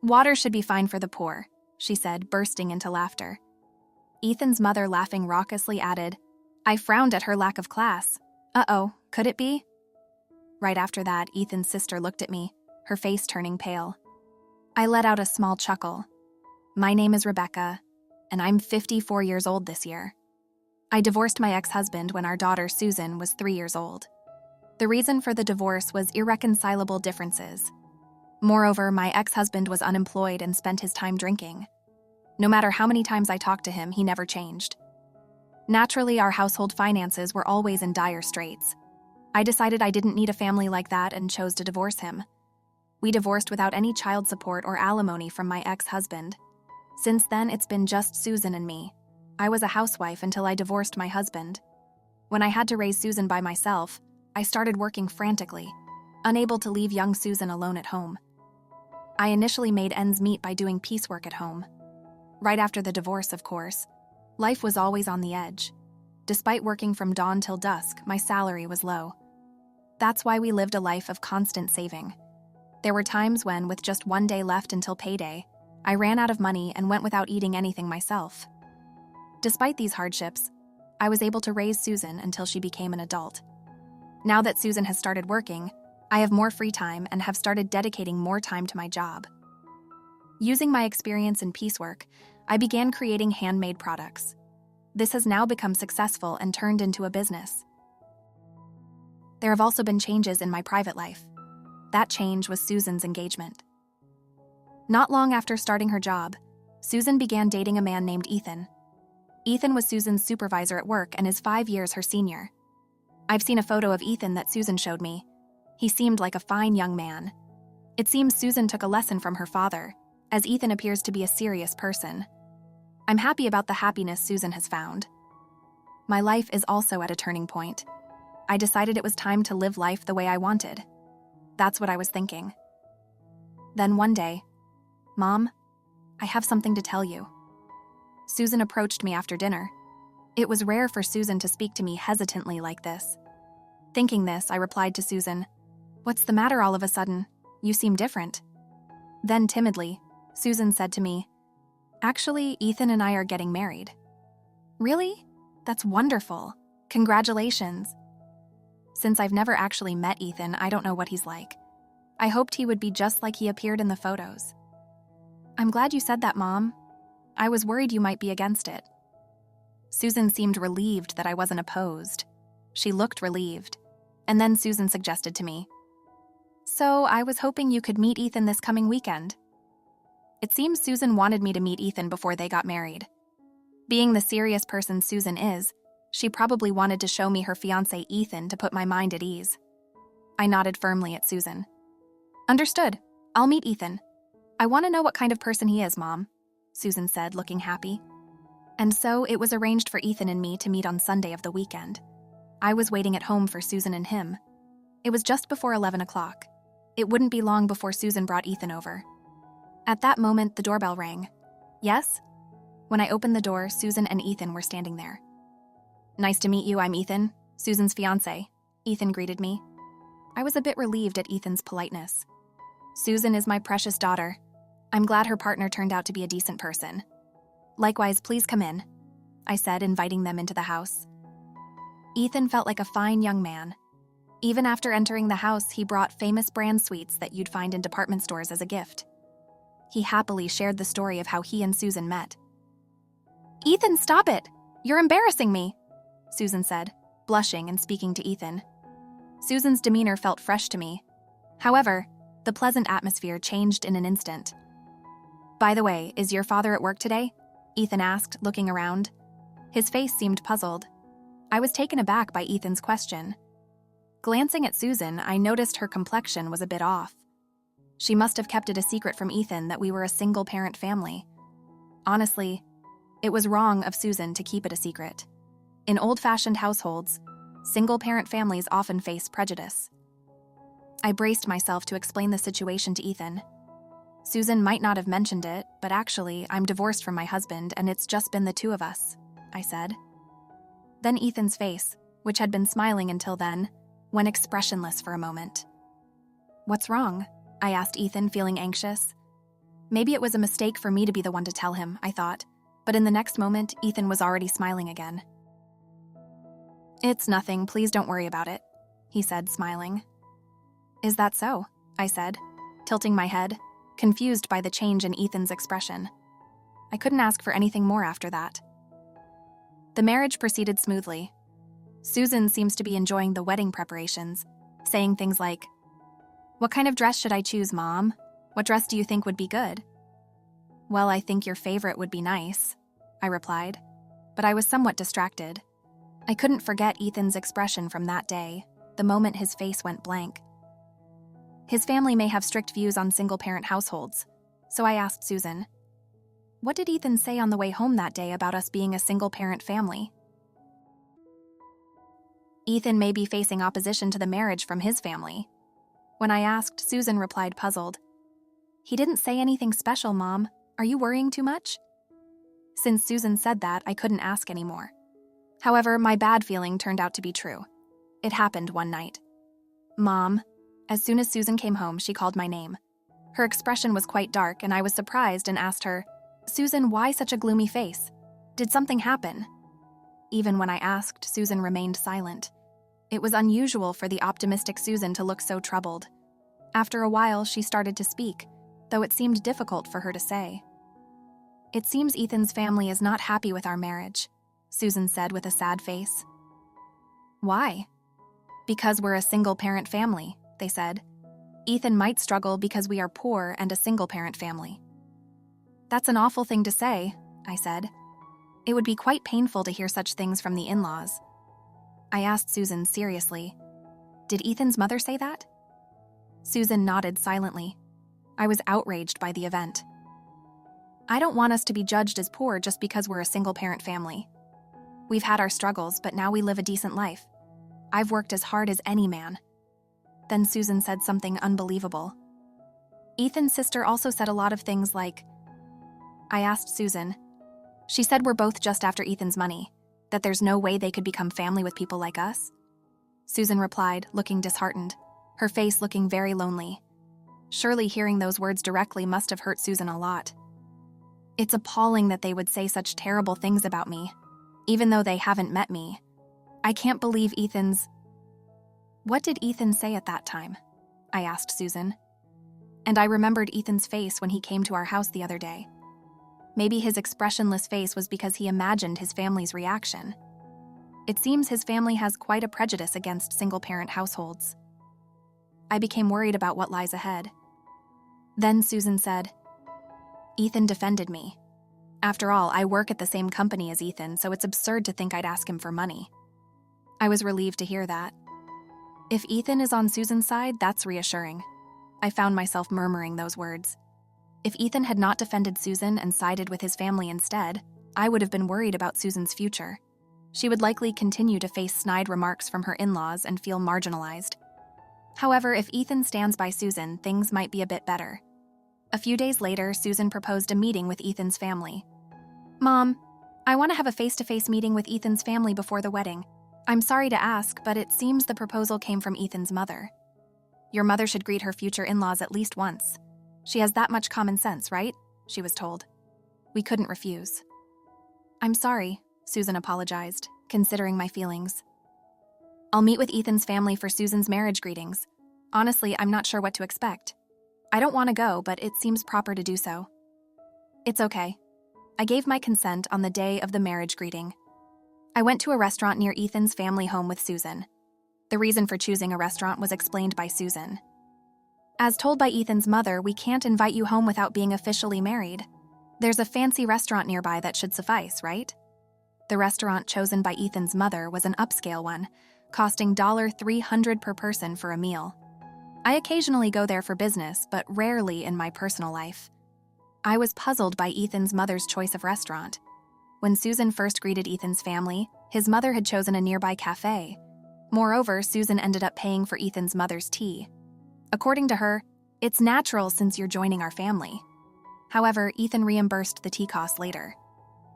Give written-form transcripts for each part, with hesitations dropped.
Water should be fine for the poor, she said, bursting into laughter. Ethan's mother, laughing raucously, added, I frowned at her lack of class. Uh-oh, could it be? Right after that, Ethan's sister looked at me, her face turning pale. I let out a small chuckle. My name is Rebecca, and I'm 54 years old this year. I divorced my ex-husband when our daughter Susan was 3 years old. The reason for the divorce was irreconcilable differences. Moreover, my ex-husband was unemployed and spent his time drinking. No matter how many times I talked to him, he never changed. Naturally, our household finances were always in dire straits. I decided I didn't need a family like that and chose to divorce him. We divorced without any child support or alimony from my ex-husband. Since then, it's been just Susan and me. I was a housewife until I divorced my husband. When I had to raise Susan by myself, I started working frantically, unable to leave young Susan alone at home. I initially made ends meet by doing piecework at home. Right after the divorce, of course, life was always on the edge. Despite working from dawn till dusk, my salary was low. That's why we lived a life of constant saving. There were times when, with just one day left until payday, I ran out of money and went without eating anything myself. Despite these hardships, I was able to raise Susan until she became an adult. Now that Susan has started working, I have more free time and have started dedicating more time to my job. Using my experience in piecework, I began creating handmade products. This has now become successful and turned into a business. There have also been changes in my private life. That change was Susan's engagement. Not long after starting her job, Susan began dating a man named Ethan. Ethan was Susan's supervisor at work and is 5 years her senior. I've seen a photo of Ethan that Susan showed me. He seemed like a fine young man. It seems Susan took a lesson from her father, as Ethan appears to be a serious person. I'm happy about the happiness Susan has found. My life is also at a turning point. I decided it was time to live life the way I wanted. That's what I was thinking. Then one day, Mom, I have something to tell you. Susan approached me after dinner. It was rare for Susan to speak to me hesitantly like this. Thinking this, I replied to Susan, What's the matter all of a sudden? You seem different. Then timidly, Susan said to me, Actually, Ethan and I are getting married. Really? That's wonderful. Congratulations. Since I've never actually met Ethan, I don't know what he's like. I hoped he would be just like he appeared in the photos. I'm glad you said that, Mom. I was worried you might be against it. Susan seemed relieved that I wasn't opposed. She looked relieved. And then Susan suggested to me, So I was hoping you could meet Ethan this coming weekend. It seems Susan wanted me to meet Ethan before they got married. Being the serious person Susan is, she probably wanted to show me her fiancé Ethan to put my mind at ease. I nodded firmly at Susan. Understood. I'll meet Ethan. I want to know what kind of person he is, Mom, Susan said, looking happy. And so it was arranged for Ethan and me to meet on Sunday of the weekend. I was waiting at home for Susan and him. It was just before 11 o'clock. It wouldn't be long before Susan brought Ethan over. At that moment, the doorbell rang. Yes? When I opened the door, Susan and Ethan were standing there. Nice to meet you, I'm Ethan, Susan's fiancé, Ethan greeted me. I was a bit relieved at Ethan's politeness. Susan is my precious daughter. I'm glad her partner turned out to be a decent person. Likewise, please come in, I said, inviting them into the house. Ethan felt like a fine young man. Even after entering the house, he brought famous brand sweets that you'd find in department stores as a gift. He happily shared the story of how he and Susan met. Ethan, stop it! You're embarrassing me, Susan said, blushing and speaking to Ethan. Susan's demeanor felt fresh to me. However, the pleasant atmosphere changed in an instant. By the way, is your father at work today? Ethan asked, looking around. His face seemed puzzled. I was taken aback by Ethan's question. Glancing at Susan, I noticed her complexion was a bit off. She must have kept it a secret from Ethan that we were a single-parent family. Honestly, it was wrong of Susan to keep it a secret. In old-fashioned households, single-parent families often face prejudice. I braced myself to explain the situation to Ethan. Susan might not have mentioned it, but actually, I'm divorced from my husband and it's just been the two of us, I said. Then Ethan's face, which had been smiling until then, went expressionless for a moment. What's wrong? I asked Ethan, feeling anxious. Maybe it was a mistake for me to be the one to tell him, I thought. But in the next moment, Ethan was already smiling again. "It's nothing, please don't worry about it," he said, smiling. "Is that so?" I said, tilting my head, confused by the change in Ethan's expression. I couldn't ask for anything more after that. The marriage proceeded smoothly. Susan seems to be enjoying the wedding preparations, saying things like, "What kind of dress should I choose, Mom? What dress do you think would be good?" "Well, I think your favorite would be nice," I replied, but I was somewhat distracted. I couldn't forget Ethan's expression from that day, the moment his face went blank. His family may have strict views on single-parent households, so I asked Susan, "What did Ethan say on the way home that day about us being a single-parent family?" "Ethan may be facing opposition to the marriage from his family." When I asked, Susan replied puzzled, "He didn't say anything special, Mom. Are you worrying too much?" Since Susan said that, I couldn't ask anymore. However, my bad feeling turned out to be true. It happened one night. "Mom." As soon as Susan came home, she called my name. Her expression was quite dark, and I was surprised and asked her, "Susan, why such a gloomy face? Did something happen?" Even when I asked, Susan remained silent. It was unusual for the optimistic Susan to look so troubled. After a while, she started to speak, though it seemed difficult for her to say. "It seems Ethan's family is not happy with our marriage," Susan said with a sad face. "Why?" "Because we're a single-parent family," they said. "Ethan might struggle because we are poor and a single-parent family." "That's an awful thing to say," I said. "It would be quite painful to hear such things from the in-laws." I asked Susan seriously, "Did Ethan's mother say that?" Susan nodded silently. I was outraged by the event. "I don't want us to be judged as poor just because we're a single-parent family. We've had our struggles, but now we live a decent life. I've worked as hard as any man." Then Susan said something unbelievable. "Ethan's sister also said a lot of things like..." I asked Susan. "She said we're both just after Ethan's money, that there's no way they could become family with people like us?" Susan replied, looking disheartened, her face looking very lonely. Surely hearing those words directly must have hurt Susan a lot. "It's appalling that they would say such terrible things about me, even though they haven't met me. I can't believe Ethan's..." "What did Ethan say at that time?" I asked Susan. And I remembered Ethan's face when he came to our house the other day. Maybe his expressionless face was because he imagined his family's reaction. It seems his family has quite a prejudice against single-parent households. I became worried about what lies ahead. Then Susan said, "Ethan defended me. After all, I work at the same company as Ethan, so it's absurd to think I'd ask him for money." I was relieved to hear that. If Ethan is on Susan's side, that's reassuring. I found myself murmuring those words. If Ethan had not defended Susan and sided with his family instead, I would have been worried about Susan's future. She would likely continue to face snide remarks from her in-laws and feel marginalized. However, if Ethan stands by Susan, things might be a bit better. A few days later, Susan proposed a meeting with Ethan's family. "Mom, I want to have a face-to-face meeting with Ethan's family before the wedding. I'm sorry to ask, but it seems the proposal came from Ethan's mother. Your mother should greet her future in-laws at least once. She has that much common sense, right?" she was told. We couldn't refuse. "I'm sorry," Susan apologized, considering my feelings. "I'll meet with Ethan's family for Susan's marriage greetings. Honestly, I'm not sure what to expect. I don't want to go, but it seems proper to do so." "It's okay." I gave my consent on the day of the marriage greeting. I went to a restaurant near Ethan's family home with Susan. The reason for choosing a restaurant was explained by Susan. "As told by Ethan's mother, we can't invite you home without being officially married. There's a fancy restaurant nearby that should suffice, right?" The restaurant chosen by Ethan's mother was an upscale one, costing $300 per person for a meal. I occasionally go there for business, but rarely in my personal life. I was puzzled by Ethan's mother's choice of restaurant. When Susan first greeted Ethan's family, his mother had chosen a nearby cafe. Moreover, Susan ended up paying for Ethan's mother's tea. According to her, "It's natural since you're joining our family." However, Ethan reimbursed the tea costs later.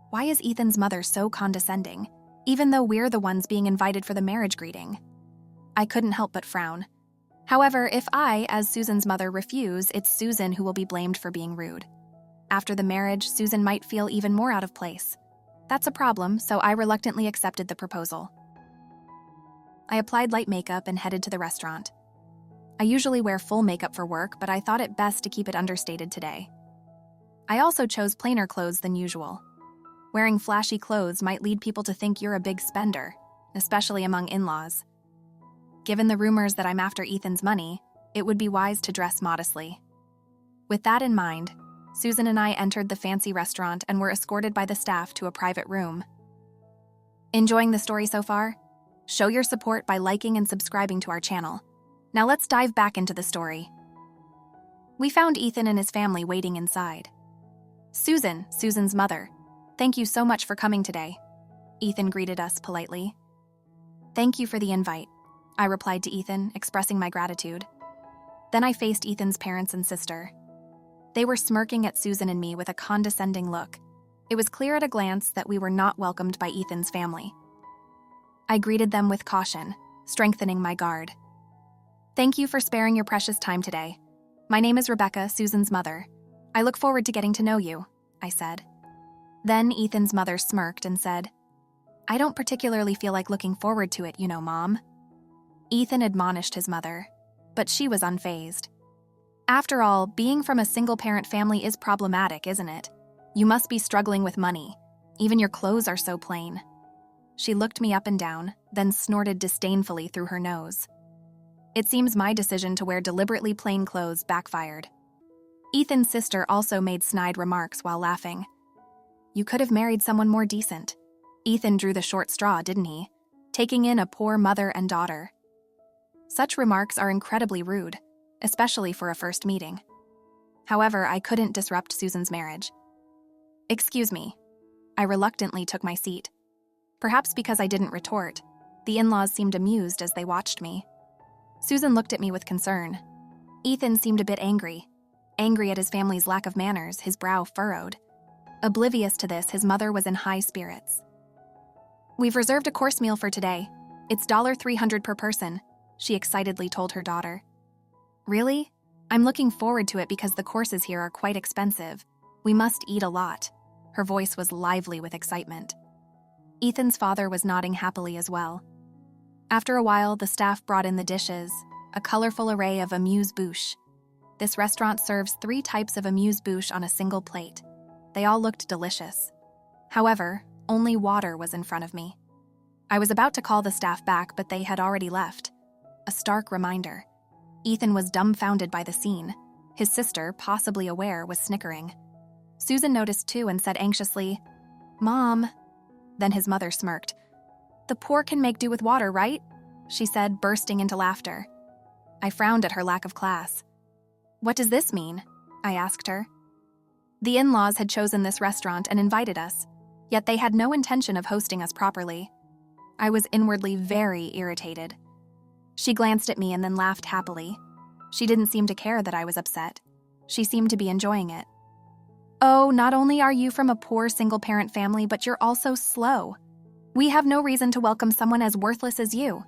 Why is Ethan's mother so condescending, even though we're the ones being invited for the marriage greeting? I couldn't help but frown. However, if I, as Susan's mother, refuse, it's Susan who will be blamed for being rude. After the marriage, Susan might feel even more out of place. That's a problem, so I reluctantly accepted the proposal. I applied light makeup and headed to the restaurant. I usually wear full makeup for work, but I thought it best to keep it understated today. I also chose plainer clothes than usual. Wearing flashy clothes might lead people to think you're a big spender, especially among in-laws. Given the rumors that I'm after Ethan's money, it would be wise to dress modestly. With that in mind, Susan and I entered the fancy restaurant and were escorted by the staff to a private room. Enjoying the story so far? Show your support by liking and subscribing to our channel. Now let's dive back into the story. We found Ethan and his family waiting inside. Susan, Susan's mother, thank you so much for coming today. Ethan greeted us politely. Thank you for the invite, I replied to Ethan, expressing my gratitude. Then I faced Ethan's parents and sister. They were smirking at Susan and me with a condescending look. It was clear at a glance that we were not welcomed by Ethan's family. I greeted them with caution, strengthening my guard. Thank you for sparing your precious time today. My name is Rebecca, Susan's mother. I look forward to getting to know you, I said. Then Ethan's mother smirked and said, I don't particularly feel like looking forward to it, Mom. Ethan admonished his mother, but she was unfazed. After all, being from a single-parent family is problematic, isn't it? You must be struggling with money. Even your clothes are so plain. She looked me up and down, then snorted disdainfully through her nose. It seems my decision to wear deliberately plain clothes backfired. Ethan's sister also made snide remarks while laughing. You could have married someone more decent. Ethan drew the short straw, didn't he? Taking in a poor mother and daughter. Such remarks are incredibly rude, especially for a first meeting. However, I couldn't disrupt Susan's marriage. Excuse me. I reluctantly took my seat. Perhaps because I didn't retort, the in-laws seemed amused as they watched me. Susan looked at me with concern. Ethan seemed a bit angry at his family's lack of manners, his brow furrowed. Oblivious to this, his mother was in high spirits. We've reserved a course meal for today. It's $300 per person, she excitedly told her daughter. Really? I'm looking forward to it because the courses here are quite expensive. We must eat a lot. Her voice was lively with excitement. Ethan's father was nodding happily as well. After a while, the staff brought in the dishes, a colorful array of amuse-bouche. This restaurant serves 3 types of amuse-bouche on a single plate. They all looked delicious. However, only water was in front of me. I was about to call the staff back, but they had already left. A stark reminder. Ethan was dumbfounded by the scene. His sister, possibly aware, was snickering. Susan noticed too and said anxiously, Mom. Then his mother smirked. The poor can make do with water, right? She said, bursting into laughter. I frowned at her lack of class. What does this mean? I asked her. The in-laws had chosen this restaurant and invited us, yet they had no intention of hosting us properly. I was inwardly very irritated. She glanced at me and then laughed happily. She didn't seem to care that I was upset. She seemed to be enjoying it. Oh, not only are you from a poor single-parent family, but you're also slow. We have no reason to welcome someone as worthless as you.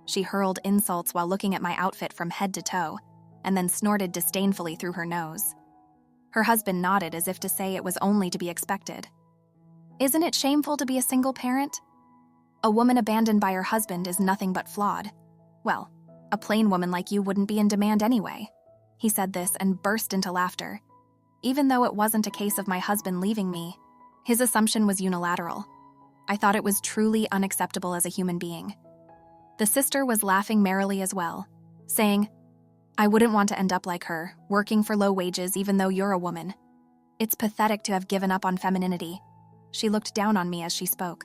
She hurled insults while looking at my outfit from head to toe, and then snorted disdainfully through her nose. Her husband nodded as if to say it was only to be expected. Isn't it shameful to be a single parent? A woman abandoned by her husband is nothing but flawed. Well, a plain woman like you wouldn't be in demand anyway. He said this and burst into laughter. Even though it wasn't a case of my husband leaving me, his assumption was unilateral. I thought it was truly unacceptable as a human being. The sister was laughing merrily as well, saying, I wouldn't want to end up like her, working for low wages even though you're a woman. It's pathetic to have given up on femininity. She looked down on me as she spoke.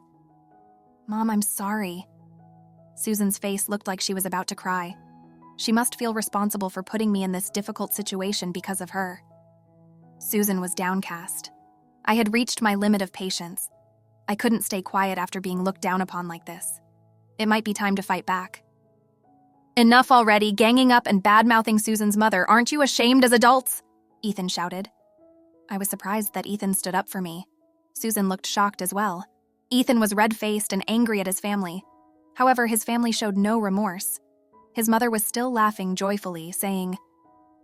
Mom, I'm sorry. Susan's face looked like she was about to cry. She must feel responsible for putting me in this difficult situation because of her. Susan was downcast. I had reached my limit of patience. I couldn't stay quiet after being looked down upon like this. It might be time to fight back. Enough already, ganging up and bad-mouthing Susan's mother. Aren't you ashamed as adults? Ethan shouted. I was surprised that Ethan stood up for me. Susan looked shocked as well. Ethan was red-faced and angry at his family. However, his family showed no remorse. His mother was still laughing joyfully, saying,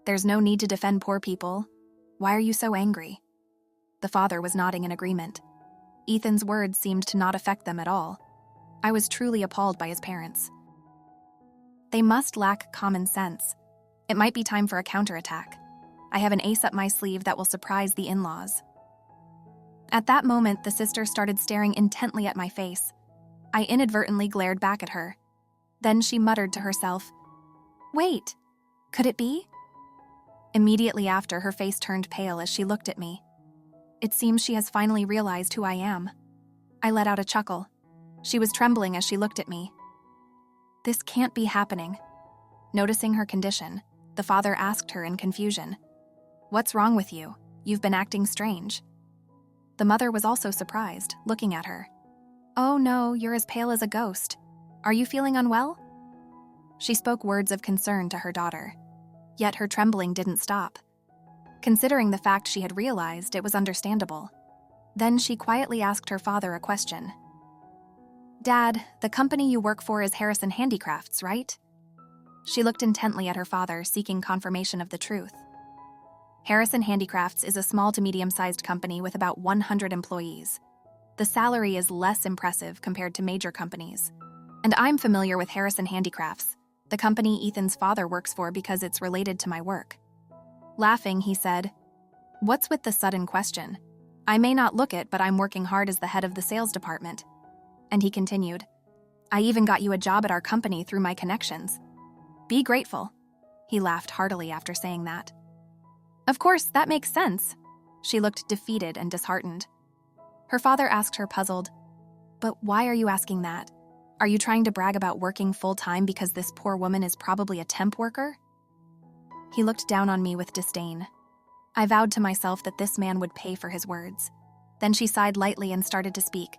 There's no need to defend poor people. Why are you so angry? The father was nodding in agreement. Ethan's words seemed to not affect them at all. I was truly appalled by his parents. They must lack common sense. It might be time for a counterattack. I have an ace up my sleeve that will surprise the in-laws. At that moment, the sister started staring intently at my face. I inadvertently glared back at her. Then she muttered to herself, "Wait, could it be?" Immediately after, her face turned pale as she looked at me. It seems she has finally realized who I am. I let out a chuckle. She was trembling as she looked at me. This can't be happening. Noticing her condition, the father asked her in confusion, "What's wrong with you? You've been acting strange." The mother was also surprised, looking at her. "Oh no, you're as pale as a ghost. Are you feeling unwell?" She spoke words of concern to her daughter. Yet her trembling didn't stop. Considering the fact she had realized, it was understandable. Then she quietly asked her father a question. "Dad, the company you work for is Harrison Handicrafts, right?" She looked intently at her father, seeking confirmation of the truth. Harrison Handicrafts is a small to medium-sized company with about 100 employees. The salary is less impressive compared to major companies. And I'm familiar with Harrison Handicrafts, the company Ethan's father works for, because it's related to my work. Laughing, he said, "What's with the sudden question? I may not look it, but I'm working hard as the head of the sales department." And he continued, "I even got you a job at our company through my connections. Be grateful." He laughed heartily after saying that. "Of course, that makes sense." She looked defeated and disheartened. Her father asked her, puzzled, "But why are you asking that? Are you trying to brag about working full-time because this poor woman is probably a temp worker?" He looked down on me with disdain. I vowed to myself that this man would pay for his words. Then she sighed lightly and started to speak.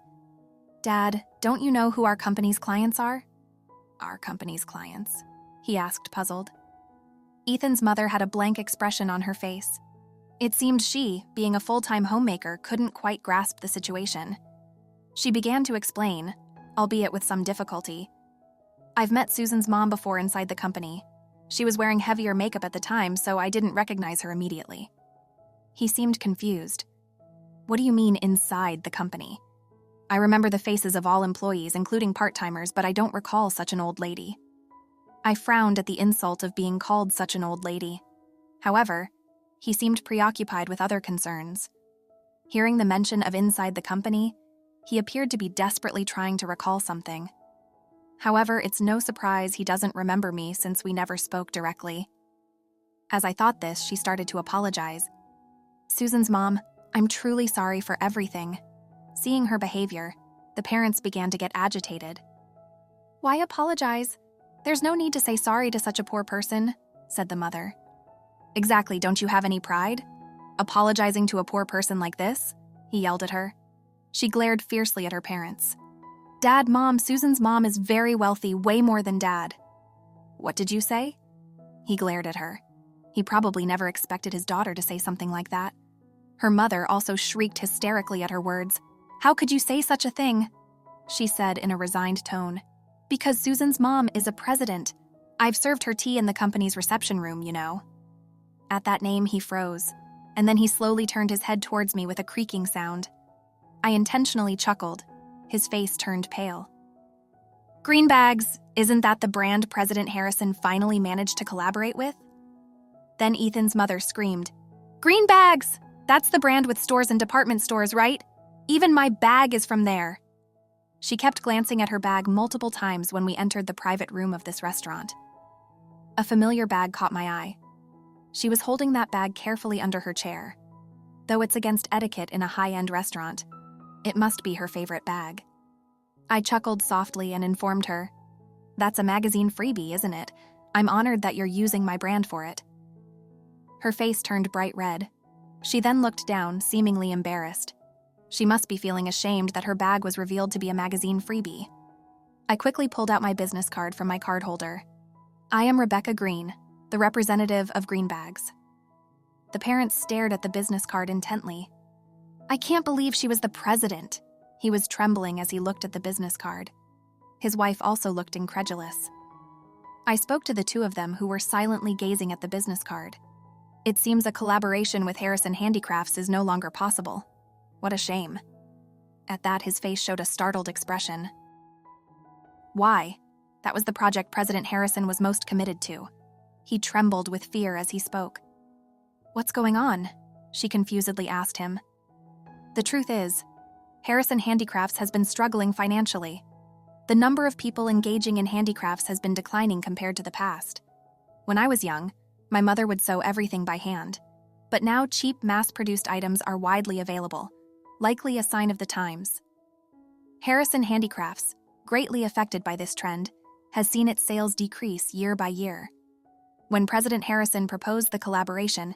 "Dad, don't you know who our company's clients are?" "Our company's clients?" he asked, puzzled. Ethan's mother had a blank expression on her face. It seemed she, being a full-time homemaker, couldn't quite grasp the situation. She began to explain, albeit with some difficulty. "I've met Susan's mom before inside the company. She was wearing heavier makeup at the time, so I didn't recognize her immediately." He seemed confused. "What do you mean inside the company?" "I remember the faces of all employees, including part-timers, but I don't recall such an old lady." I frowned at the insult of being called such an old lady. However, he seemed preoccupied with other concerns. Hearing the mention of inside the company, he appeared to be desperately trying to recall something. However, it's no surprise he doesn't remember me since we never spoke directly. As I thought this, she started to apologize. "Susan's mom, I'm truly sorry for everything." Seeing her behavior, the parents began to get agitated. "Why apologize? There's no need to say sorry to such a poor person," said the mother. "Exactly, don't you have any pride? Apologizing to a poor person like this?" he yelled at her. She glared fiercely at her parents. "Dad, Mom, Susan's mom is very wealthy, way more than Dad." "What did you say?" He glared at her. He probably never expected his daughter to say something like that. Her mother also shrieked hysterically at her words. "How could you say such a thing?" she said in a resigned tone. "Because Susan's mom is a president. I've served her tea in the company's reception room, you know." At that name, he froze, and then he slowly turned his head towards me with a creaking sound. I intentionally chuckled. His face turned pale. "Greenbags, isn't that the brand President Harrison finally managed to collaborate with?" Then Ethan's mother screamed, "Greenbags! That's the brand with stores and department stores, right? Even my bag is from there." She kept glancing at her bag multiple times when we entered the private room of this restaurant. A familiar bag caught my eye. She was holding that bag carefully under her chair. Though it's against etiquette in a high-end restaurant, it must be her favorite bag. I chuckled softly and informed her, "That's a magazine freebie, isn't it? I'm honored that you're using my brand for it." Her face turned bright red. She then looked down, seemingly embarrassed. She must be feeling ashamed that her bag was revealed to be a magazine freebie. I quickly pulled out my business card from my card holder. "I am Rebecca Green, the representative of Greenbags." The parents stared at the business card intently. "I can't believe she was the president." He was trembling as he looked at the business card. His wife also looked incredulous. I spoke to the two of them, who were silently gazing at the business card. It seems a collaboration with Harrison Handicrafts is no longer possible. What a shame. At that, his face showed a startled expression. Why? That was the project President Harrison was most committed to. He trembled with fear as he spoke. What's going on? She confusedly asked him. The truth is, Harrison Handicrafts has been struggling financially. The number of people engaging in handicrafts has been declining compared to the past. When I was young, my mother would sew everything by hand. But now cheap, mass-produced items are widely available, likely a sign of the times. Harrison Handicrafts, greatly affected by this trend, has seen its sales decrease year by year. When President Harrison proposed the collaboration,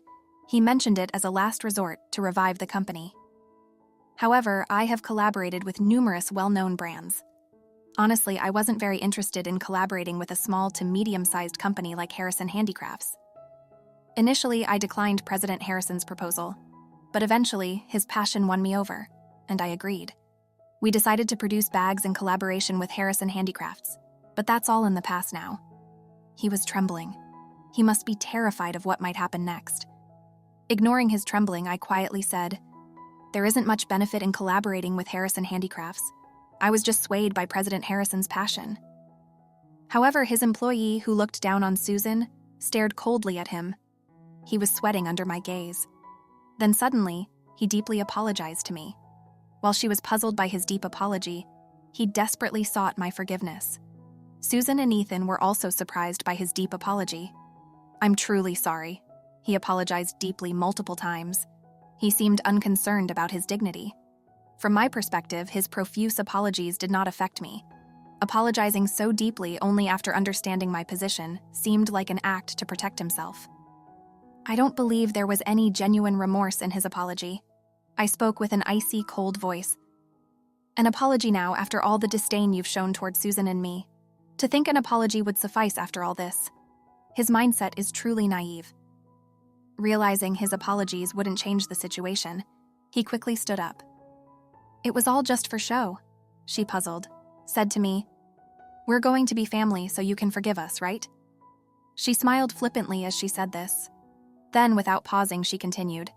he mentioned it as a last resort to revive the company. However, I have collaborated with numerous well-known brands. Honestly, I wasn't very interested in collaborating with a small to medium-sized company like Harrison Handicrafts. Initially, I declined President Harrison's proposal, but eventually, his passion won me over, and I agreed. We decided to produce bags in collaboration with Harrison Handicrafts, but that's all in the past now. He was trembling. He must be terrified of what might happen next. Ignoring his trembling, I quietly said, "There isn't much benefit in collaborating with Harrison Handicrafts. I was just swayed by President Harrison's passion." However, his employee, who looked down on Susan, stared coldly at him. He was sweating under my gaze. Then suddenly, he deeply apologized to me. While she was puzzled by his deep apology, he desperately sought my forgiveness. Susan and Ethan were also surprised by his deep apology. "I'm truly sorry." He apologized deeply multiple times. He seemed unconcerned about his dignity. From my perspective, his profuse apologies did not affect me. Apologizing so deeply only after understanding my position seemed like an act to protect himself. I don't believe there was any genuine remorse in his apology. I spoke with an icy, cold voice. "An apology now after all the disdain you've shown toward Susan and me. To think an apology would suffice after all this. His mindset is truly naive." Realizing his apologies wouldn't change the situation, he quickly stood up. "It was all just for show," she puzzled, said to me. "We're going to be family, so you can forgive us, right?" She smiled flippantly as she said this. Then, without pausing, she continued,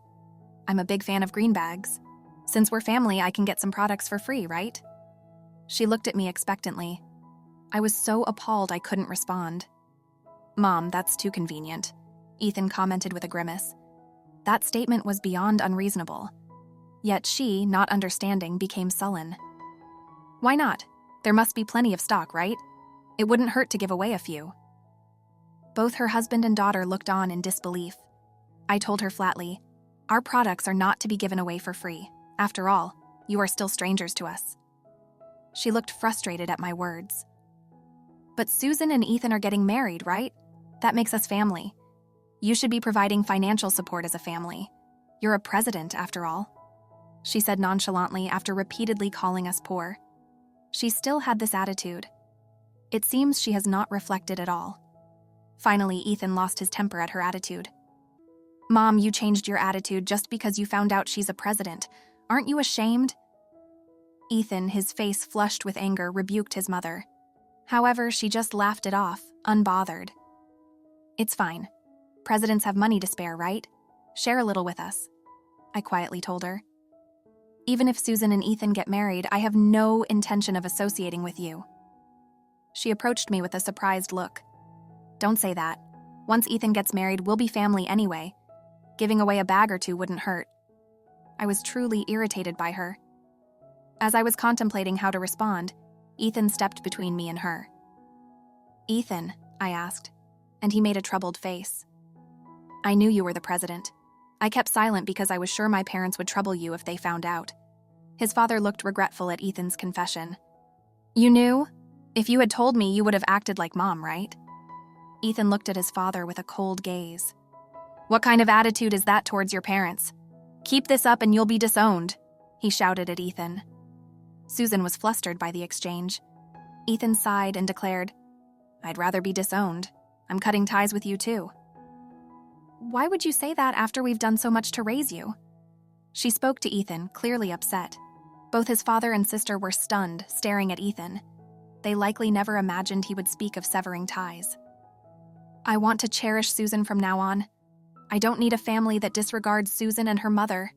"I'm a big fan of green bags. Since we're family, I can get some products for free, right?" She looked at me expectantly. I was so appalled I couldn't respond. "Mom, that's too convenient," Ethan commented with a grimace. That statement was beyond unreasonable. Yet she, not understanding, became sullen. "Why not? There must be plenty of stock, right? It wouldn't hurt to give away a few." Both her husband and daughter looked on in disbelief. I told her flatly, "Our products are not to be given away for free. After all, you are still strangers to us." She looked frustrated at my words. "But Susan and Ethan are getting married, right? That makes us family. You should be providing financial support as a family. You're a president, after all," she said nonchalantly after repeatedly calling us poor. She still had this attitude. It seems she has not reflected at all. Finally, Ethan lost his temper at her attitude. "Mom, you changed your attitude just because you found out she's a president. Aren't you ashamed?" Ethan, his face flushed with anger, rebuked his mother. However, she just laughed it off, unbothered. "It's fine. Presidents have money to spare, right? Share a little with us," I quietly told her. "Even if Susan and Ethan get married, I have no intention of associating with you." She approached me with a surprised look. "Don't say that. Once Ethan gets married, we'll be family anyway. Giving away a bag or two wouldn't hurt." I was truly irritated by her. As I was contemplating how to respond, Ethan stepped between me and her. "Ethan," I asked, and he made a troubled face. "I knew you were the president. I kept silent because I was sure my parents would trouble you if they found out." His father looked regretful at Ethan's confession. "You knew? If you had told me, you would have acted like Mom, right?" Ethan looked at his father with a cold gaze. "What kind of attitude is that towards your parents? Keep this up and you'll be disowned," he shouted at Ethan. Susan was flustered by the exchange. Ethan sighed and declared, "I'd rather be disowned. I'm cutting ties with you too." "Why would you say that after we've done so much to raise you?" She spoke to Ethan, clearly upset. Both his father and sister were stunned, staring at Ethan. They likely never imagined he would speak of severing ties. "I want to cherish Susan from now on. I don't need a family that disregards Susan and her mother."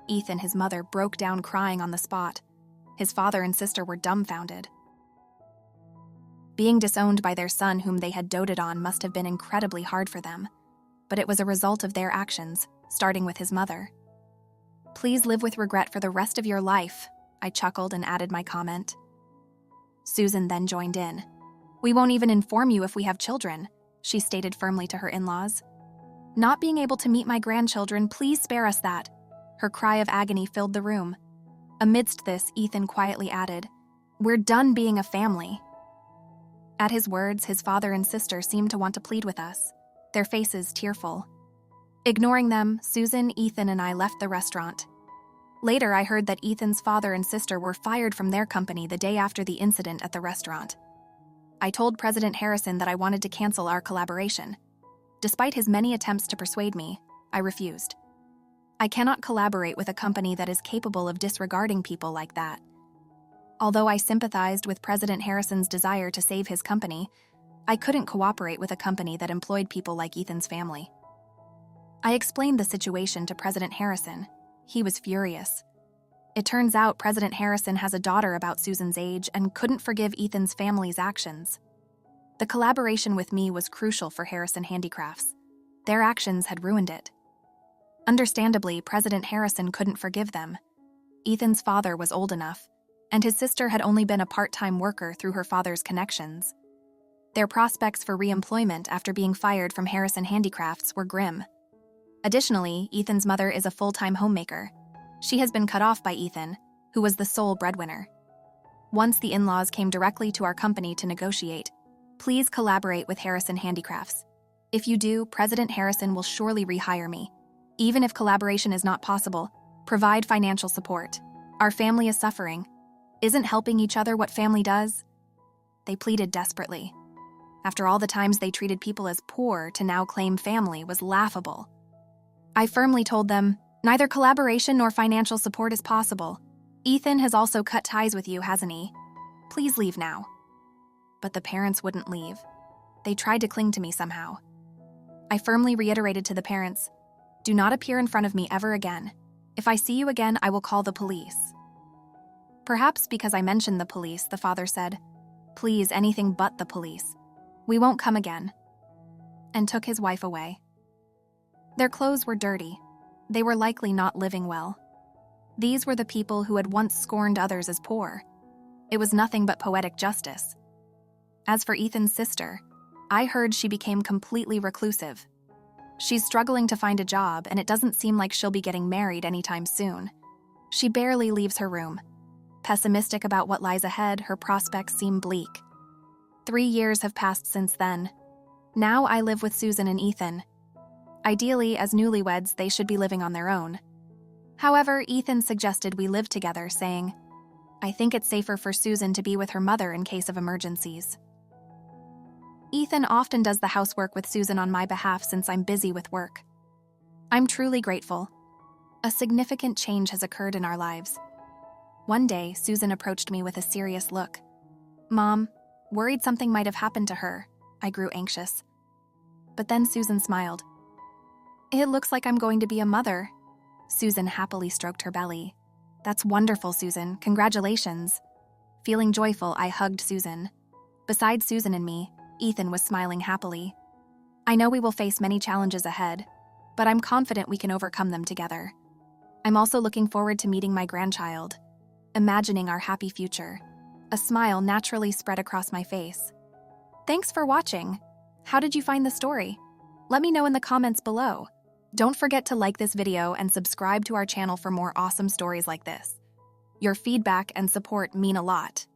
Ethan, his mother, broke down crying on the spot. His father and sister were dumbfounded. Being disowned by their son, whom they had doted on, must have been incredibly hard for them. But it was a result of their actions, starting with his mother. "Please live with regret for the rest of your life," I chuckled and added my comment. Susan then joined in. "We won't even inform you if we have children," she stated firmly to her in-laws. "Not being able to meet my grandchildren, please spare us that." Her cry of agony filled the room. Amidst this, Ethan quietly added, "We're done being a family." At his words, his father and sister seemed to want to plead with us, their faces tearful. Ignoring them, Susan, Ethan, and I left the restaurant. Later, I heard that Ethan's father and sister were fired from their company the day after the incident at the restaurant. I told President Harrison that I wanted to cancel our collaboration. Despite his many attempts to persuade me, I refused. I cannot collaborate with a company that is capable of disregarding people like that. Although I sympathized with President Harrison's desire to save his company, I couldn't cooperate with a company that employed people like Ethan's family. I explained the situation to President Harrison. He was furious. It turns out President Harrison has a daughter about Susan's age and couldn't forgive Ethan's family's actions. The collaboration with me was crucial for Harrison Handicrafts. Their actions had ruined it. Understandably, President Harrison couldn't forgive them. Ethan's father was old enough, and his sister had only been a part-time worker through her father's connections. Their prospects for re-employment after being fired from Harrison Handicrafts were grim. Additionally, Ethan's mother is a full-time homemaker. She has been cut off by Ethan, who was the sole breadwinner. Once the in-laws came directly to our company to negotiate, "Please collaborate with Harrison Handicrafts. If you do, President Harrison will surely rehire me. Even if collaboration is not possible, provide financial support. Our family is suffering. Isn't helping each other what family does?" They pleaded desperately. After all the times they treated people as poor, to now claim family was laughable. I firmly told them, "Neither collaboration nor financial support is possible. Ethan has also cut ties with you, hasn't he? Please leave now." But the parents wouldn't leave. They tried to cling to me somehow. I firmly reiterated to the parents, "Do not appear in front of me ever again. If I see you again, I will call the police." Perhaps because I mentioned the police, the father said, "Please, anything but the police. We won't come again," and took his wife away. Their clothes were dirty. They were likely not living well. These were the people who had once scorned others as poor. It was nothing but poetic justice. As for Ethan's sister, I heard she became completely reclusive. She's struggling to find a job, and it doesn't seem like she'll be getting married anytime soon. She barely leaves her room. Pessimistic about what lies ahead, her prospects seem bleak. 3 years have passed since then. Now I live with Susan and Ethan. Ideally, as newlyweds, they should be living on their own. However, Ethan suggested we live together, saying, "I think it's safer for Susan to be with her mother in case of emergencies." Ethan often does the housework with Susan on my behalf since I'm busy with work. I'm truly grateful. A significant change has occurred in our lives. One day, Susan approached me with a serious look. "Mom, worried something might have happened to her." I grew anxious. But then Susan smiled. "It looks like I'm going to be a mother." Susan happily stroked her belly. "That's wonderful, Susan. Congratulations." Feeling joyful, I hugged Susan. Besides Susan and me, Ethan was smiling happily. I know we will face many challenges ahead, but I'm confident we can overcome them together. I'm also looking forward to meeting my grandchild, imagining our happy future. A smile naturally spread across my face. Thanks for watching. How did you find the story? Let me know in the comments below. Don't forget to like this video and subscribe to our channel for more awesome stories like this. Your feedback and support mean a lot.